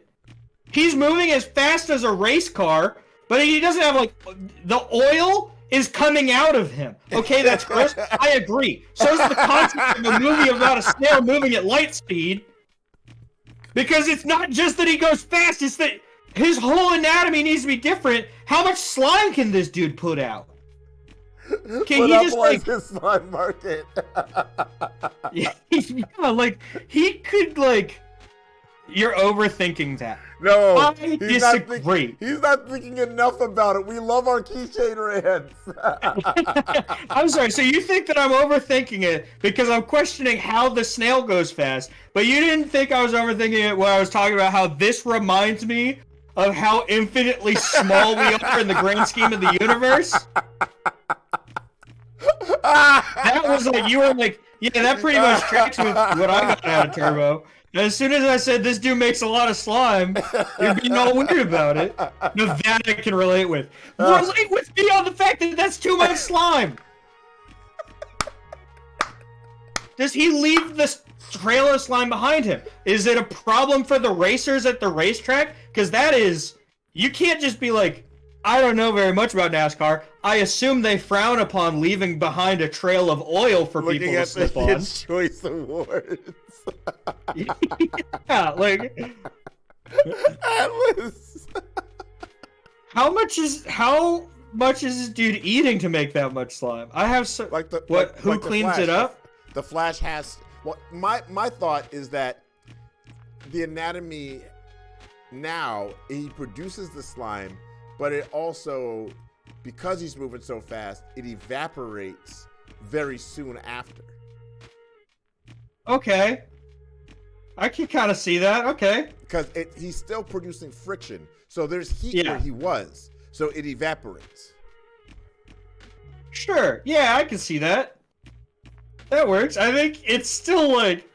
He's moving as fast as a race car, but he doesn't have like the oil is coming out of him. Okay, that's gross. I agree. So is the concept of a movie about a snail moving at light speed. Because it's not just that he goes fast, it's that his whole anatomy needs to be different. How much slime can this dude put out? Can he just like his slime market? yeah, like he could like. You're overthinking that. No, I disagree. He's not thinking enough about it. We love our keychain rants. I'm sorry. So you think that I'm overthinking it because I'm questioning how the snail goes fast, but you didn't think I was overthinking it when I was talking about how this reminds me of how infinitely small we are in the grand scheme of the universe? That was like, you were like, yeah, that pretty much tracks with what I got out of Turbo. And as soon as I said this dude makes a lot of slime, you're being all weird about it. No, that I can relate with. Relate with me on the fact that that's too much slime. Does he leave this trail of slime behind him? Is it a problem for the racers at the racetrack? Because that is, you can't just be like, I don't know very much about NASCAR. I assume they frown upon leaving behind a trail of oil for people Looking to at the slip on. Kids' Choice Awards. Yeah, like Atlas. how much is this dude eating to make that much slime? I have so Like the what? like- Who like the cleans Flash. it up? The Flash has. Well, my thought is that the anatomy now he produces the slime, but it also, because he's moving so fast, it evaporates very soon after. Okay, I can kind of see that. Okay, Because he's still producing friction, so there's heat Yeah. where he was, so it evaporates. sure. Yeah, I can see that. That works. I think it's still like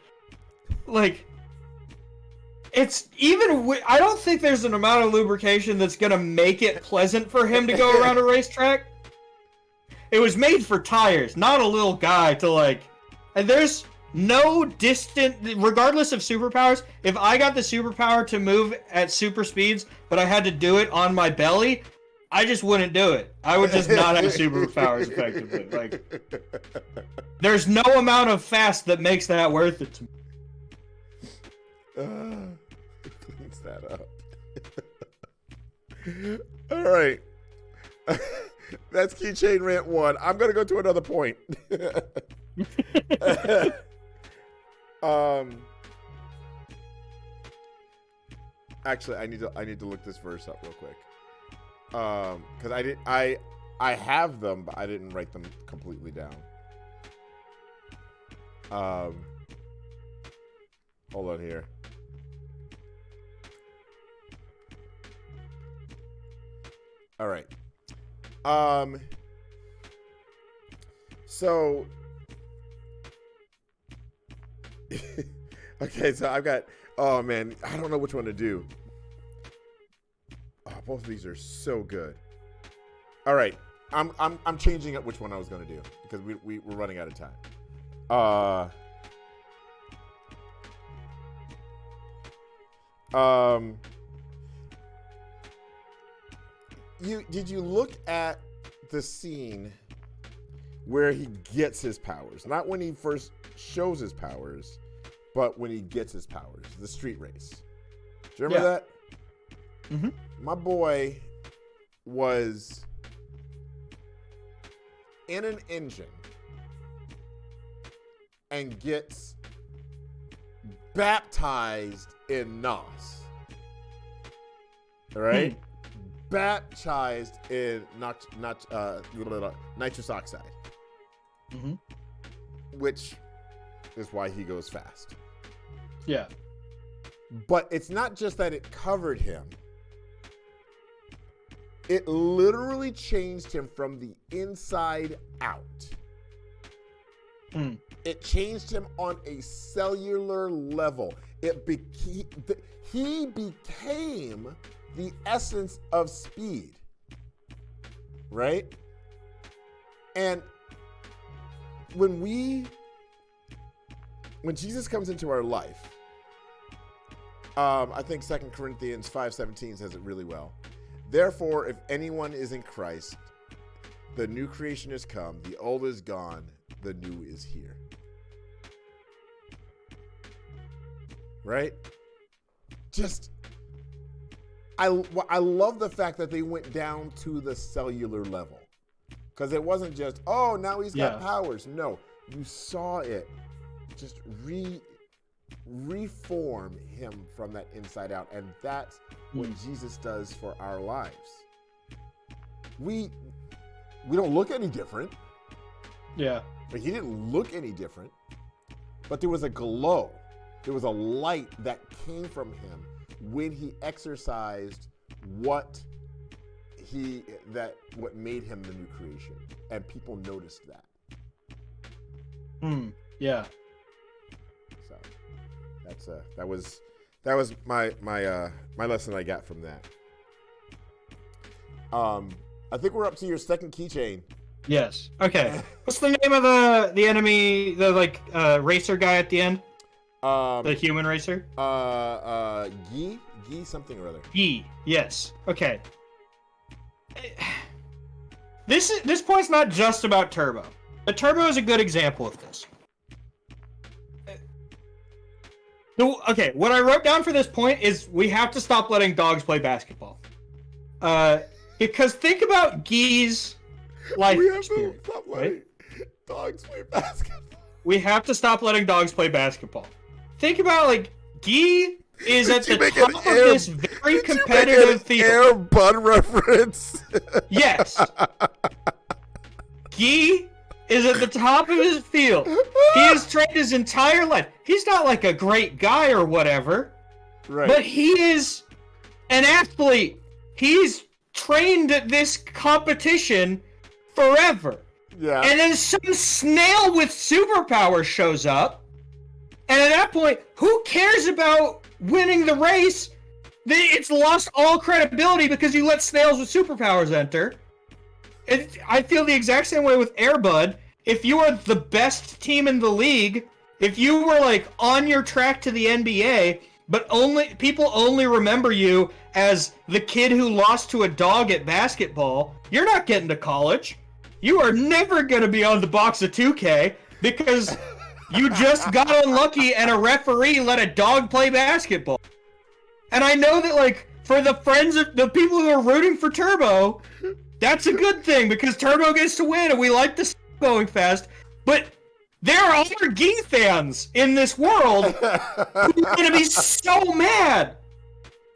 it's even. I don't think there's an amount of lubrication that's gonna make it pleasant for him to go around a racetrack. It was made for tires, not a little guy to like. And there's no distant, regardless of superpowers. If I got the superpower to move at super speeds, but I had to do it on my belly, I just wouldn't do it. I would just not have superpowers effectively. Like, there's no amount of fast that makes that worth it to me. Cleans that up. All right. That's Keychain Rant 1. I'm going to go to another point. Actually, I need to look this verse up real quick. Because I have them, but I didn't write them completely down. Hold on here. All right. So okay, so I've got, oh man, I don't know which one to do. Oh, both of these are so good. All right. I'm changing up which one I was going to do because we're running out of time. Did you look at the scene where he gets his powers? Not when he first shows his powers, but when he gets his powers, the street race. Do you remember that? Mm-hmm. My boy was in an engine and gets baptized in NOS. All right? Baptized in nitrous oxide. Mm-hmm. Which is why he goes fast. Yeah. But it's not just that it covered him. It literally changed him from the inside out. It changed him on a cellular level. He became the essence of speed. Right? And when Jesus comes into our life, I think 2 Corinthians 5:17 says it really well. Therefore, if anyone is in Christ, the new creation has come, the old is gone, the new is here. Right? Just, I love the fact that they went down to the cellular level. Because it wasn't just, oh, now he's got powers. No, you saw it just reform him from that inside out. And that's what Jesus does for our lives. We don't look any different. Yeah. But he didn't look any different. But there was a glow. There was a light that came from him when he exercised what made him the new creation. And people noticed that. Yeah. So that was my lesson I got from that. I think we're up to your second keychain. Yes. Okay. What's the name of the enemy? The racer guy at the end. The human racer. Gee something or other. Yes. Okay. this point's not just about Turbo. But Turbo is a good example of this. Okay, what I wrote down for this point is we have to stop letting dogs play basketball. Because think about Guy's life We have to experience, stop right? letting dogs play basketball. We have to stop letting dogs play basketball. Think about, like, Guy is at the Did you make top an of Air- this very Did you make competitive an field. Air Bud reference? Yes. Guy is at the top of his field. He has trained his entire life. He's not like a great guy or whatever, Right. but he is an athlete. He's trained at this competition forever. Yeah. And then some snail with superpowers shows up. And at that point, who cares about winning the race? It's lost all credibility because you let snails with superpowers enter. I feel the exact same way with Air Bud. If you are the best team in the league, if you were like on your track to the NBA, but people only remember you as the kid who lost to a dog at basketball, you're not getting to college. You are never going to be on the box of 2K because you just got unlucky and a referee let a dog play basketball. And I know that, like, for the people who are rooting for Turbo, that's a good thing because Turbo gets to win and we like this going fast. But there are other Guy fans in this world who are going to be so mad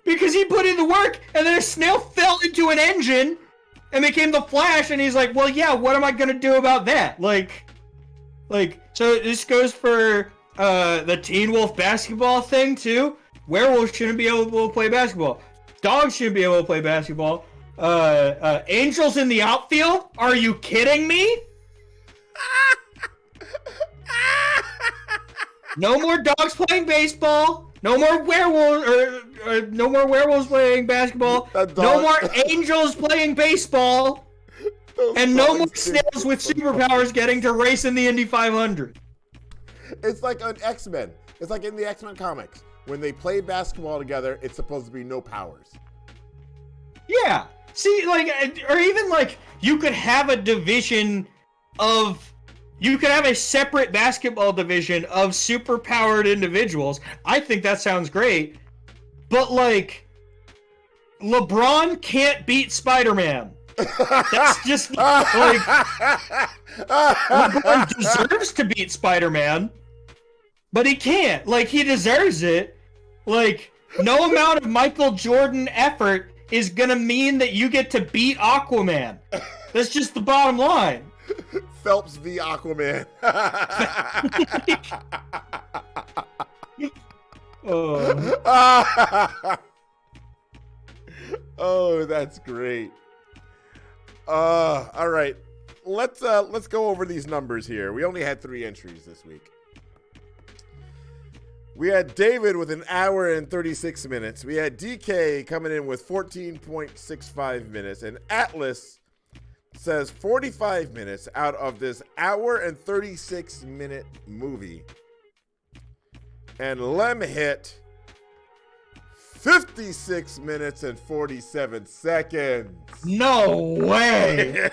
because he put in the work and then a snail fell into an engine and became the Flash, and he's like, well, yeah, what am I going to do about that? Like, so this goes for the Teen Wolf basketball thing, too. Werewolves shouldn't be able to play basketball. Dogs shouldn't be able to play basketball. Angels in the outfield? Are you kidding me? No more dogs playing baseball. No more werewolves, or no more werewolves playing basketball. No more angels playing baseball. And no more snails with superpowers getting to race in the Indy 500. It's like on X-Men. It's like in the X-Men comics. When they play basketball together, it's supposed to be no powers. Yeah. See, like, or even like, you could have a division of. You could have a separate basketball division of superpowered individuals. I think that sounds great. But, like, LeBron can't beat Spider-Man. That's just, like, LeBron deserves to beat Spider-Man, but he can't. Like, he deserves it. Like, no amount of Michael Jordan effort is gonna mean that you get to beat Aquaman. That's just the bottom line. Phelps v. Aquaman. Oh, that's great. All right. Let's go over these numbers here. We only had 3 entries this week. We had David with 1 hour and 36 minutes. We had DK coming in with 14.65 minutes, and Atlas says 45 minutes out of this 1 hour and 36 minute movie. And Lem hit 56 minutes and 47 seconds. No way!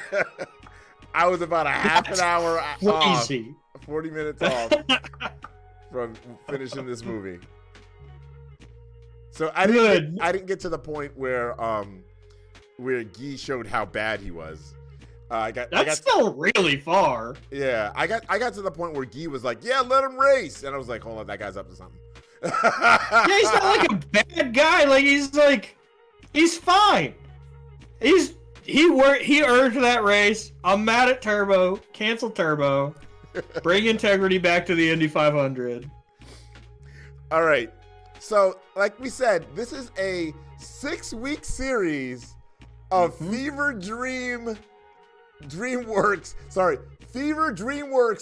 I was about a half an hour Crazy. off, 40 minutes off from finishing this movie. So I didn't get to the point where Guy showed how bad he was. That's still really far. Yeah, I got to the point where Guy was like, "Yeah, let him race," and I was like, "Hold on, that guy's up to something." Yeah, he's not like a bad guy. Like he's fine. He earned that race. I'm mad at Turbo. Cancel Turbo. Bring integrity back to the Indy 500. All right. So, like we said, this is a 6-week series of Fever DreamWorks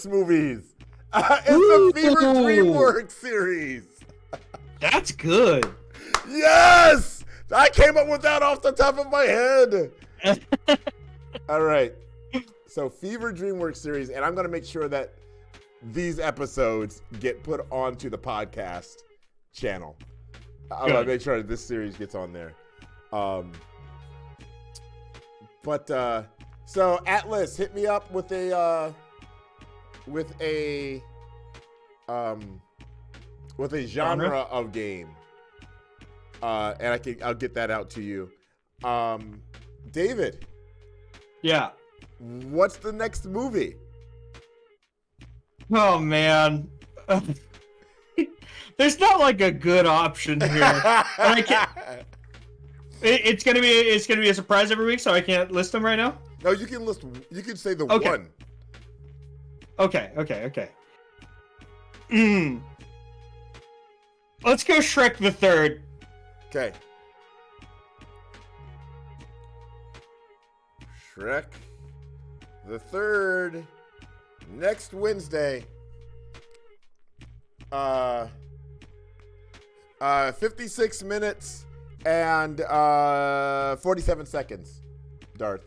movies. It's the Fever DreamWorks series. That's good. Yes! I came up with that off the top of my head. All right. So Fever DreamWorks series, and I'm going to make sure that these episodes get put onto the podcast channel. I'm going to make sure that this series gets on there. But so Atlas, hit me up with a genre of game. And I'll get that out to you. David. Yeah. What's the next movie? Oh man. There's not like a good option here. And I can't, it's gonna be a surprise every week, so I can't list them right now. No, you can list. You can say the Okay. one. Okay. Let's go Shrek the Third. Okay. Shrek the Third next Wednesday. 56 minutes and 47 seconds. Darth.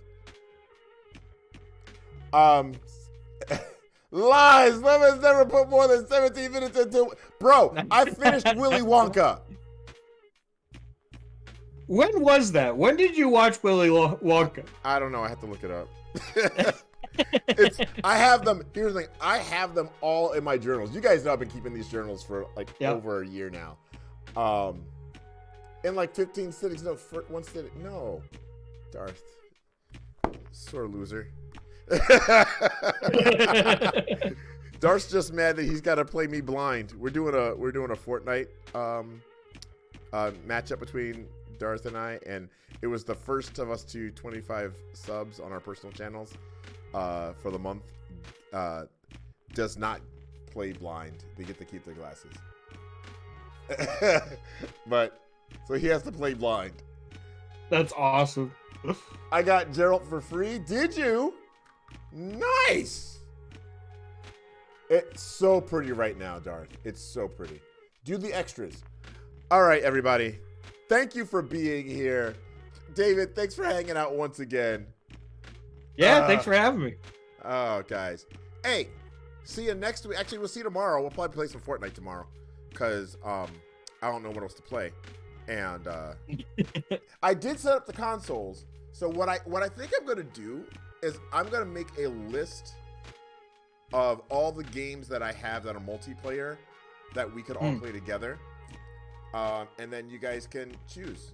Lies. Lemon's never put more than 17 minutes into. Bro, I finished Willy Wonka. When was that? When did you watch Willy Wonka? I don't know. I have to look it up. I have them. Here's the thing. I have them all in my journals. You guys know I've been keeping these journals for like over a year now. In like 15 cities. No, for one city. No. Darth. Sore loser. Darth's just mad that he's got to play me blind. We're doing a Fortnite matchup between Darth and I, and it was the first of us to 25 subs on our personal channels for the month. Does not play blind. They get to keep their glasses. But so he has to play blind. That's awesome. I got Geralt for free. Did you? Nice. It's so pretty right now, Darth. It's so pretty. Do the extras. All right, everybody. Thank you for being here. David, thanks for hanging out once again. Yeah, thanks for having me. Oh, guys. Hey, see you next week. Actually, we'll see you tomorrow. We'll probably play some Fortnite tomorrow because I don't know what else to play. And I did set up the consoles. So what I think I'm going to do is I'm going to make a list of all the games that I have that are multiplayer that we could all play together. And then you guys can choose.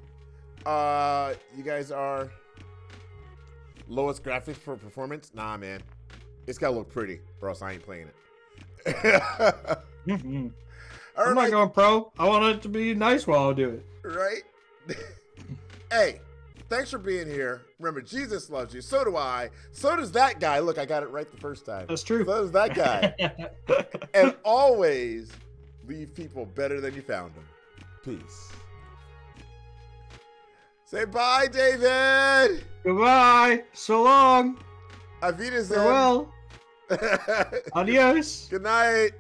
You guys are lowest graphics for performance? Nah, man. It's got to look pretty or else I ain't playing it. I'm not going pro. I want it to be nice while I do it. Right? Hey, thanks for being here. Remember, Jesus loves you. So do I. So does that guy. Look, I got it right the first time. That's true. So does that guy. And always leave people better than you found them. Peace. Say bye, David. Goodbye. So long. Auf Wiedersehen. Farewell. Adios. Good night.